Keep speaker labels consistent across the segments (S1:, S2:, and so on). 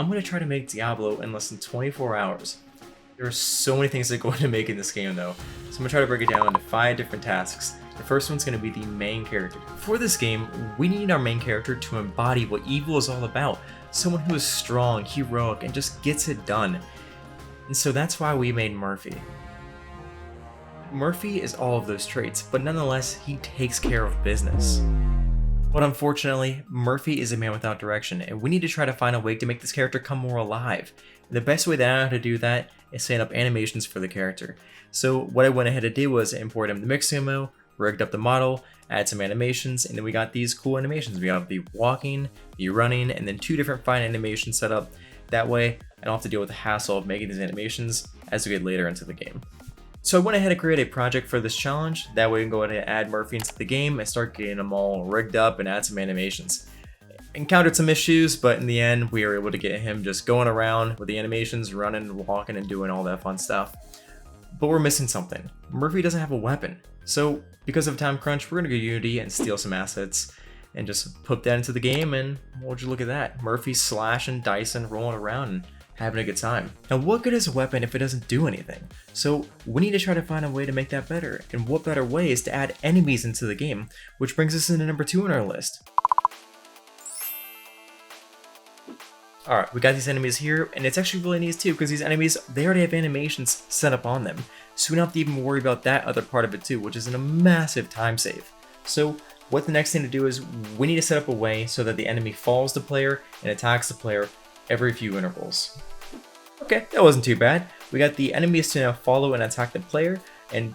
S1: I'm going to try to make Diablo in less than 24 hours. There are so many things that go into making this game though, so I'm going to try to break it down into 5 different tasks. The first one's going to be the main character. For this game, we need our main character to embody what evil is all about. Someone who is strong, heroic, and just gets it done. And so that's why we made Murphy. Murphy is all of those traits, but nonetheless, he takes care of business. But unfortunately, Murphy is a man without direction, and we need to try to find a way to make this character come more alive. And the best way that I know how to do that is setting up animations for the character. So what I went ahead to do was import him the Mixamo, rigged up the model, add some animations, and then we got these cool animations. We have the walking, the running, and then 2 different fine animations set up. That way, I don't have to deal with the hassle of making these animations as we get later into the game. So I went ahead and created a project for this challenge. That way we can go ahead and add Murphy into the game and start getting them all rigged up and add some animations. Encountered some issues, but in the end we were able to get him just going around with the animations, running, walking, and doing all that fun stuff. But we're missing something. Murphy doesn't have a weapon. So because of time crunch, we're gonna go Unity and steal some assets and just put that into the game, and would you look at that? Murphy slashing, dicing, rolling around, and having a good time. Now what good is a weapon if it doesn't do anything? So we need to try to find a way to make that better, and what better way is to add enemies into the game, which brings us into number 2 on our list. Alright, we got these enemies here, and it's actually really neat too, because these enemies, they already have animations set up on them, so we don't have to even worry about that other part of it too, which is a massive time save. So what the next thing to do is, we need to set up a way so that the enemy follows the player and attacks the player every few intervals. Okay, that wasn't too bad. We got the enemies to now follow and attack the player,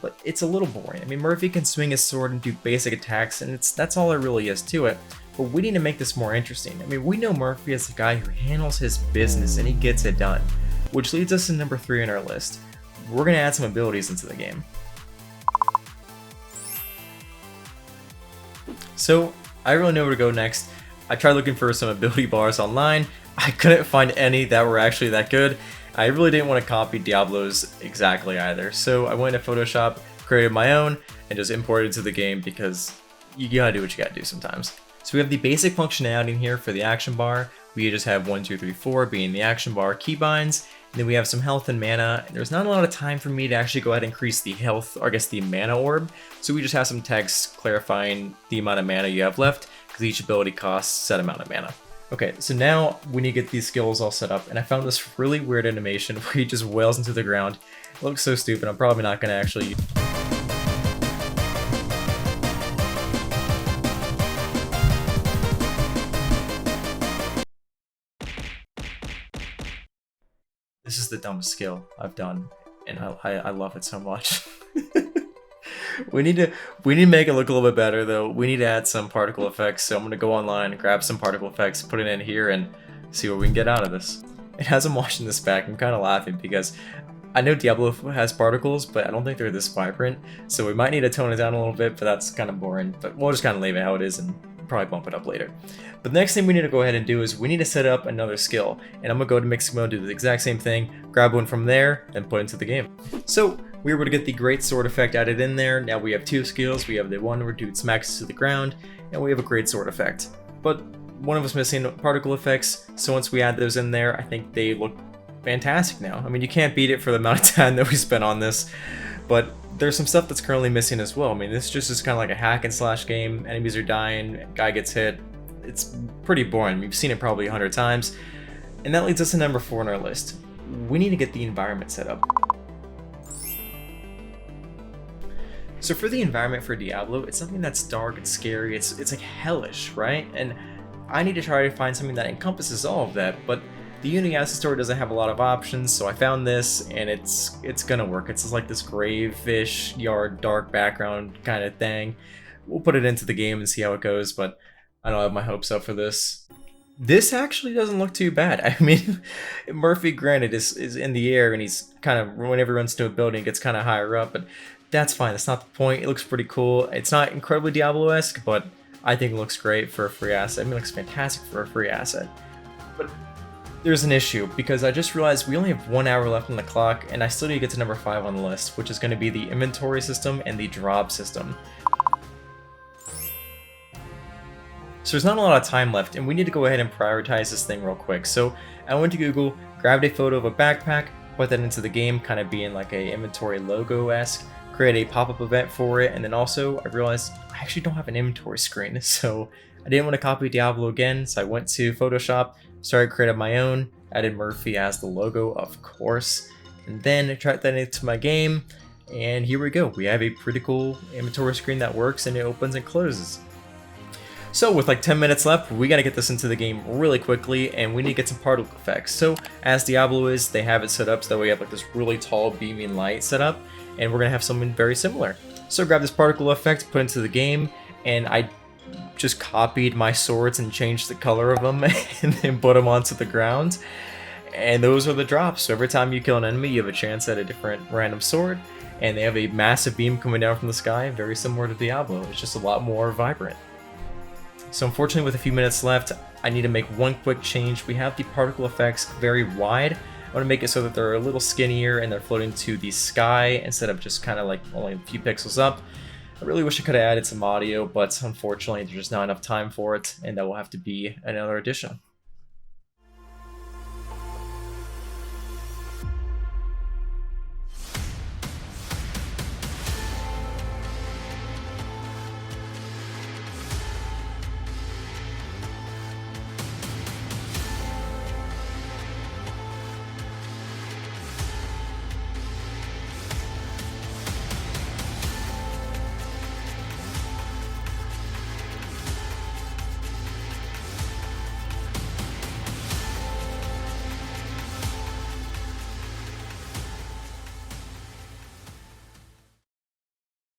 S1: but it's a little boring. I mean, Murphy can swing his sword and do basic attacks, and that's all there really is to it. But we need to make this more interesting. I mean, we know Murphy as the guy who handles his business and he gets it done, which leads us to number 3 on our list. We're gonna add some abilities into the game. So I really know where to go next. I tried looking for some ability bars online. I couldn't find any that were actually that good. I really didn't want to copy Diablo's exactly either. So I went to Photoshop, created my own, and just imported it to the game because you gotta do what you gotta do sometimes. So we have the basic functionality in here for the action bar. We just have 1, 2, 3, 4 being the action bar keybinds. And then we have some health and mana. There's not a lot of time for me to actually go ahead and increase the health, or I guess the mana orb. So we just have some text clarifying the amount of mana you have left, because each ability costs a set amount of mana. Okay, so now we need to get these skills all set up, and I found this really weird animation where he just wails into the ground. It looks so stupid, I'm probably not going to actually... This is the dumbest skill I've done, and I love it so much. We need to make it look a little bit better though. We need to add some particle effects, so I'm gonna go online, grab some particle effects, put it in here, and see what we can get out of this. And as I'm watching this back, I'm kind of laughing because I know Diablo has particles, but I don't think they're this vibrant, so we might need to tone it down a little bit, but that's kind of boring. But we'll just kind of leave it how it is and probably bump it up later. But the next thing we need to go ahead and do is we need to set up another skill, and I'm gonna go to mixing mode, do the exact same thing, grab one from there, and put it into the game. So we were able to get the great sword effect added in there. Now we have 2 skills. We have the one where dude smacks to the ground, and we have a great sword effect. But one of us missing particle effects, so once we add those in there, I think they look fantastic now. I mean, you can't beat it for the amount of time that we spent on this, but there's some stuff that's currently missing as well. I mean, this just is kind of like a hack and slash game. Enemies are dying, guy gets hit. It's pretty boring. We've seen it probably 100 times. And that leads us to number 4 on our list. We need to get the environment set up. So for the environment for Diablo, it's something that's dark and scary. It's like hellish, right? And I need to try to find something that encompasses all of that, but the Unity asset store doesn't have a lot of options, so I found this, and it's gonna work. It's just like this grave-ish yard, dark background kind of thing. We'll put it into the game and see how it goes, but I don't have my hopes up for this. This actually doesn't look too bad. I mean, Murphy, granted, is in the air, and he's kind of, whenever he runs to a building, gets kind of higher up, but that's fine. That's not the point. It looks pretty cool. It's not incredibly Diablo-esque, but I think it looks great for a free asset. I mean, it looks fantastic for a free asset. But there's an issue, because I just realized we only have 1 hour left on the clock, and I still need to get to number 5 on the list, which is going to be the inventory system and the drop system. So there's not a lot of time left, and we need to go ahead and prioritize this thing real quick. So I went to Google, grabbed a photo of a backpack, put that into the game, kind of being like a inventory logo-esque, create a pop-up event for it, and then also I realized I actually don't have an inventory screen, so I didn't want to copy Diablo again, so I went to Photoshop, started creating my own, added Murphy as the logo, of course, and then I tried that into my game, and here we go. We have a pretty cool inventory screen that works, and it opens and closes. So with like 10 minutes left, we gotta get this into the game really quickly, and we need to get some particle effects. So as Diablo is, they have it set up so that we have like this really tall beaming light set up, and we're gonna have something very similar. So grab this particle effect, put it into the game, and I just copied my swords and changed the color of them and then put them onto the ground. And those are the drops. So every time you kill an enemy, you have a chance at a different random sword, and they have a massive beam coming down from the sky, very similar to Diablo. It's just a lot more vibrant. So unfortunately, with a few minutes left, I need to make one quick change. We have the particle effects very wide. I want to make it so that they're a little skinnier and they're floating to the sky instead of just kind of like only a few pixels up. I really wish I could have added some audio, but unfortunately there's just not enough time for it, and that will have to be another addition.